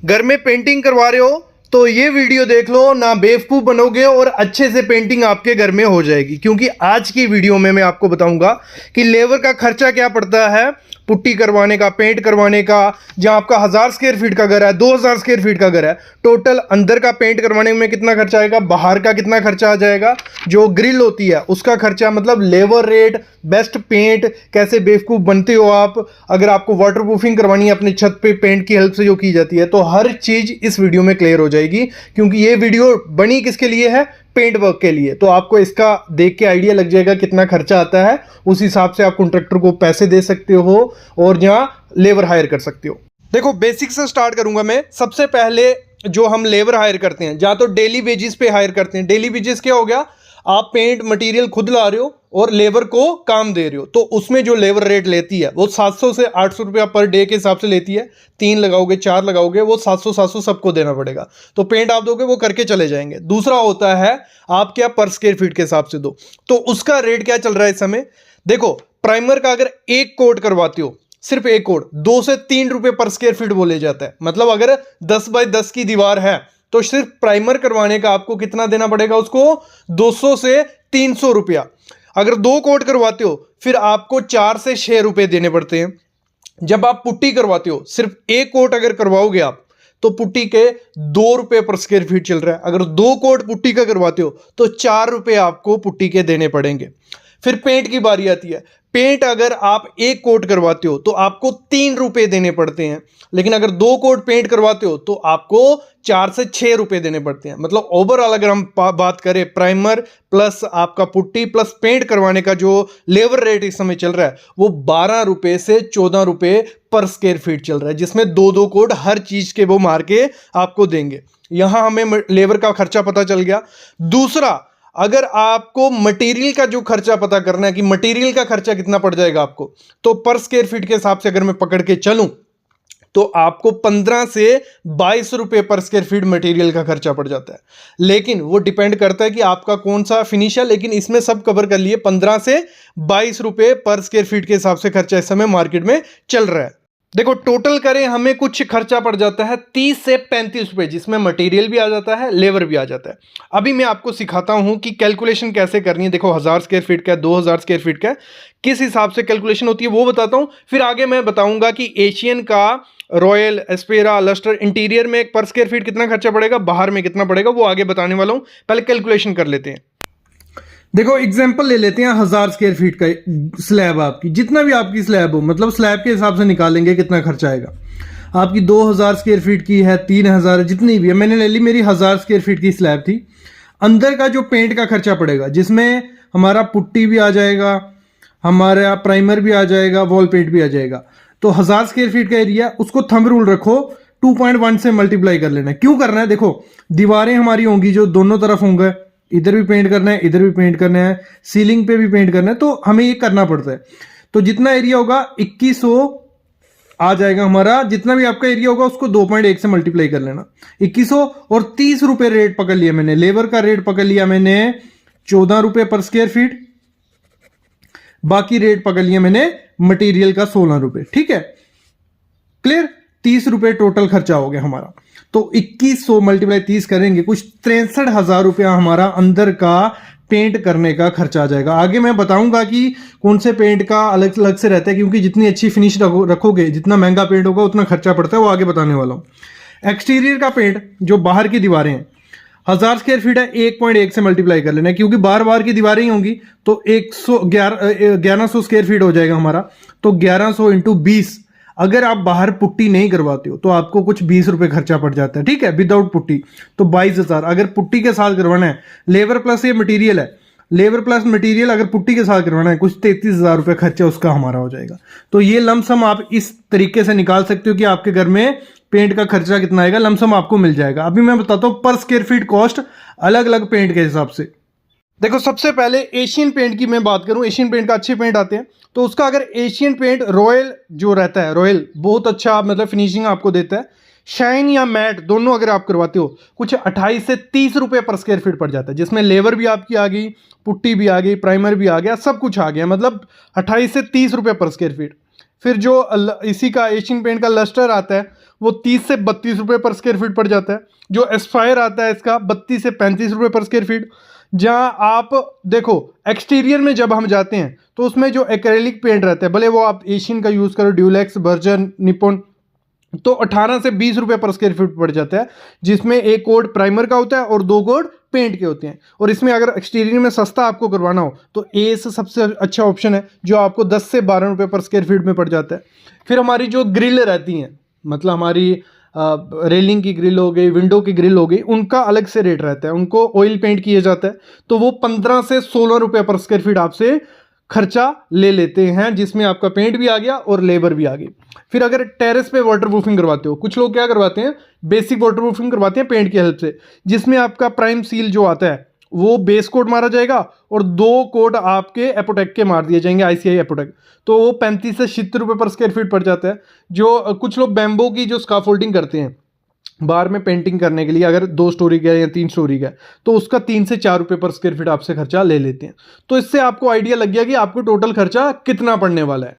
घर में पेंटिंग करवा रहे हो तो ये वीडियो देख लो, ना बेवकूफ़ बनोगे और अच्छे से पेंटिंग आपके घर में हो जाएगी। क्योंकि आज की वीडियो में मैं आपको बताऊंगा कि लेबर का खर्चा क्या पड़ता है, पुट्टी करवाने का, पेंट करवाने का। जहां आपका 1000 स्क्वायर फीट का घर है, 2000 स्क्वायर फीट का घर है, टोटल अंदर का पेंट करवाने में कितना खर्चा आएगा, बाहर का कितना खर्चा आ जाएगा, जो ग्रिल होती है उसका खर्चा, मतलब लेबर रेट, बेस्ट पेंट, कैसे बेवकूफ़ बनते हो आप अगर आपको वाटर प्रूफिंग करवानी है अपनी छत पे पेंट की हेल्प से जो की जाती है। तो हर चीज़ इस वीडियो में क्लियर हो जाएगी, क्योंकि ये वीडियो बनी किसके लिए है, पेंट वर्क के लिए। तो आपको इसका देख के आइडिया लग जाएगा कितना खर्चा आता है, उस हिसाब से आप कॉन्ट्रैक्टर को पैसे दे सकते हो और जहां लेबर हायर कर सकते हो। देखो बेसिक से स्टार्ट करूंगा मैं। सबसे पहले जो हम लेबर हायर करते हैं, जहां तो डेली बेसिस पे हायर करते हैं। डेली बेसिस क्या हो गया, आप पेंट मटेरियल खुद ला रहे हो और लेबर को काम दे रहे हो, तो उसमें जो लेबर रेट लेती है वो 700 से 800 रुपया पर डे के हिसाब से लेती है। 3 लगाओगे, 4 लगाओगे, वो 700 सबको देना पड़ेगा। तो पेंट आप दोगे, वो करके चले जाएंगे। दूसरा होता है आप क्या पर स्क्वायर फीट के हिसाब से दो, तो उसका रेट क्या चल रहा है इस समय। देखो प्राइमर का अगर एक कोट करवाते हो, सिर्फ एक कोट 2 से 3 रुपए पर स्क्वायर फीट बोले जाता है। मतलब अगर 10 बाय 10 की दीवार है तो सिर्फ प्राइमर करवाने का आपको कितना देना पड़ेगा, उसको 200 से 300 रुपया। अगर 2 कोट करवाते हो फिर आपको 4 से 6 रुपए देने पड़ते हैं। जब आप पुट्टी करवाते हो, सिर्फ एक कोट अगर करवाओगे आप, तो पुट्टी के 2 रुपए पर स्क्वायर फीट चल रहा है। अगर 2 कोट पुट्टी का करवाते हो तो 4 रुपए आपको पुट्टी के देने पड़ेंगे। फिर पेंट की बारी आती है। पेंट अगर आप एक कोट करवाते हो तो आपको 3 रुपए देने पड़ते हैं, लेकिन अगर 2 कोट पेंट करवाते हो तो आपको 4 से 6 रुपए देने पड़ते हैं। मतलब ओवरऑल अगर हम बात करें, प्राइमर प्लस आपका पुट्टी प्लस पेंट करवाने का जो लेबर रेट इस समय चल रहा है वो 12 रुपए से 14 रुपए पर स्क्वायर फीट चल रहा है, जिसमें 2-2 कोट हर चीज के वो मार के आपको देंगे। यहां हमें लेबर का खर्चा पता चल गया। दूसरा, अगर आपको मटेरियल का जो खर्चा पता करना है कि मटेरियल का खर्चा कितना पड़ जाएगा आपको, तो पर स्क्वायर फीट के हिसाब से अगर मैं पकड़ के चलूं तो आपको 15 से 22 रुपए पर स्क्वायर फीट मटेरियल का खर्चा पड़ जाता है। लेकिन वो डिपेंड करता है कि आपका कौन सा फिनिश है, लेकिन इसमें सब कवर कर लिए। 15 से 22 रुपए पर स्क्वायर फीट के हिसाब से खर्चा इस समय मार्केट में चल रहा है। देखो टोटल करें हमें कुछ खर्चा पड़ जाता है 30 से 35 रुपए, जिसमें मटेरियल भी आ जाता है, लेबर भी आ जाता है। अभी मैं आपको सिखाता हूं कि कैलकुलेशन कैसे करनी है। देखो 1000 स्क्वायर फीट का, 2000 स्क्वायर फीट का, किस हिसाब से कैलकुलेशन होती है वो बताता हूं। फिर आगे मैं बताऊंगा कि एशियन का, रॉयल, एस्पेरा, लस्टर, इंटीरियर में पर स्क्वायर फीट कितना खर्चा पड़ेगा, बाहर में कितना पड़ेगा, वो आगे बताने वाला हूं। पहले कैलकुलेशन कर लेते हैं। देखो एग्जांपल ले लेते हैं 1000 स्क्वायर फीट का स्लैब, आपकी जितना भी आपकी स्लैब हो, मतलब स्लैब के हिसाब से निकालेंगे कितना खर्चा आएगा। आपकी 2000 स्क्वायर फीट की है, 3000, जितनी भी है, मैंने ले ली, मेरी 1000 स्क्वायर फीट की स्लैब थी। अंदर का जो पेंट का खर्चा पड़ेगा, जिसमें हमारा पुट्टी भी आ जाएगा, हमारा प्राइमर भी आ जाएगा, वॉल पेंट भी आ जाएगा। तो 1000 स्क्वायर फीट का एरिया, उसको थंब रूल रखो, 2.1 से मल्टीप्लाई कर लेना है। क्यों करना है, देखो दीवारें हमारी होंगी जो दोनों तरफ होंगे, इधर भी पेंट करना है, इधर भी पेंट करना है, सीलिंग पे भी पेंट करना है, तो हमें ये करना पड़ता है। तो जितना एरिया होगा 2100 आ जाएगा हमारा। जितना भी आपका एरिया होगा उसको 2.1 से मल्टीप्लाई कर लेना। 2100 और 30 रुपए रेट पकड़ लिया मैंने। लेबर का रेट पकड़ लिया मैंने 14 रुपए पर स्क्वायर फीट। बाकी रेट पकड़ लिया मैंने मटेरियल का 16 रुपए। ठीक है, क्लियर। 30 रुपए टोटल खर्चा हो गया हमारा। तो 2100 मल्टीप्लाई 30 करेंगे, कुछ 63,000 रुपया हमारा अंदर का पेंट करने का खर्चा आ जाएगा। आगे मैं बताऊंगा कि कौन से पेंट का अलग अलग से रहता है, क्योंकि जितनी अच्छी फिनिश रखोगे, जितना महंगा पेंट होगा उतना खर्चा पड़ता है, वो आगे बताने वाला हूं। एक्सटीरियर का पेंट, जो बाहर की दीवारें हैं, 1000 स्क्वायर फीट है, 1.1 से मल्टीप्लाई कर लेना, क्योंकि बार बार की दीवारें ही होंगी। तो 1100 स्क्वायर फीट हो जाएगा हमारा। तो 1100 इंटू 20, अगर आप बाहर पुट्टी नहीं करवाते हो तो आपको कुछ 20 रुपए खर्चा पड़ जाता है। ठीक है, विदाउट पुट्टी तो 22,000। अगर पुट्टी के साथ करवाना है, लेबर प्लस ये मटेरियल है, लेबर प्लस मटेरियल अगर पुट्टी के साथ करवाना है, कुछ 33,000 रुपए खर्चा उसका हमारा हो जाएगा। तो ये लमसम आप इस तरीके से निकाल सकते हो कि आपके घर में पेंट का खर्चा कितना आएगा, लमसम आपको मिल जाएगा। अभी मैं बताता हूं पर स्क्वायर फीट कॉस्ट अलग अलग पेंट के हिसाब से। देखो सबसे पहले एशियन पेंट की मैं बात करूं, एशियन पेंट का अच्छे पेंट आते हैं, तो उसका अगर एशियन पेंट रॉयल जो रहता है, रॉयल बहुत अच्छा मतलब फिनिशिंग आपको देता है। शाइन या मैट दोनों अगर आप करवाते हो, कुछ 28 से 30 रुपए पर स्क्वायर फीट पड़ जाता है, जिसमें लेबर भी आपकी आ गई, पुट्टी भी आ गई, प्राइमर भी आ गया, सब कुछ आ गया, मतलब 28 से 30 रुपए पर स्क्वायर फीट। फिर जो इसी का एशियन पेंट का लस्टर आता है वो 30 से 32 रुपये पर स्क्वायर फीट पड़ जाता है। जो एस्पायर आता है इसका 32 से 35 रुपये पर स्क्वायर फीट। जहां आप देखो एक्सटीरियर में जब हम जाते हैं तो उसमें जो एक्रेलिक पेंट रहता है, भले वो आप एशियन का यूज़ करो, ड्यूलेक्स, बर्जन, निपॉन, तो 18 से 20 रुपये पर स्क्वायर फीट पड़ जाता है, जिसमें एक कोड प्राइमर का होता है और 2 कोड पेंट के होते हैं। और इसमें अगर एक्सटीरियर में सस्ता आपको करवाना हो तो एस सबसे अच्छा ऑप्शन है, जो आपको 10 से 12 रुपये पर स्क्वायर फीट में पड़ जाता है। फिर हमारी जो ग्रिल रहती हैं, मतलब हमारी रेलिंग की ग्रिल हो गई, विंडो की ग्रिल हो गई, उनका अलग से रेट रहता है, उनको ऑयल पेंट किया जाता है, तो वो 15 से 16 रुपये पर स्क्वायर फीट आपसे खर्चा ले लेते हैं, जिसमें आपका पेंट भी आ गया और लेबर भी आ गई। फिर अगर टेरेस पे वाटर प्रूफिंग करवाते हो, कुछ लोग क्या करवाते हैं, बेसिक वाटर प्रूफिंग करवाते हैं पेंट की हेल्प से, जिसमें आपका प्राइम सील जो आता है वो बेस कोट मारा जाएगा और 2 कोट आपके एपोटेक के मार दिए जाएंगे, आईसीआई एपोटेक, तो वो 35 से 76 रुपये पर स्क्वायर फीट पड़ जाता है। जो कुछ लोग बैम्बो की जो स्काफोल्डिंग करते हैं बार में पेंटिंग करने के लिए, अगर 2 स्टोरी का या 3 स्टोरी का, तो उसका 3 से 4 रुपये पर स्क्वायर फीट आपसे खर्चा ले लेते हैं। तो इससे आपको आइडिया लग गया कि आपको टोटल खर्चा कितना पड़ने वाला है।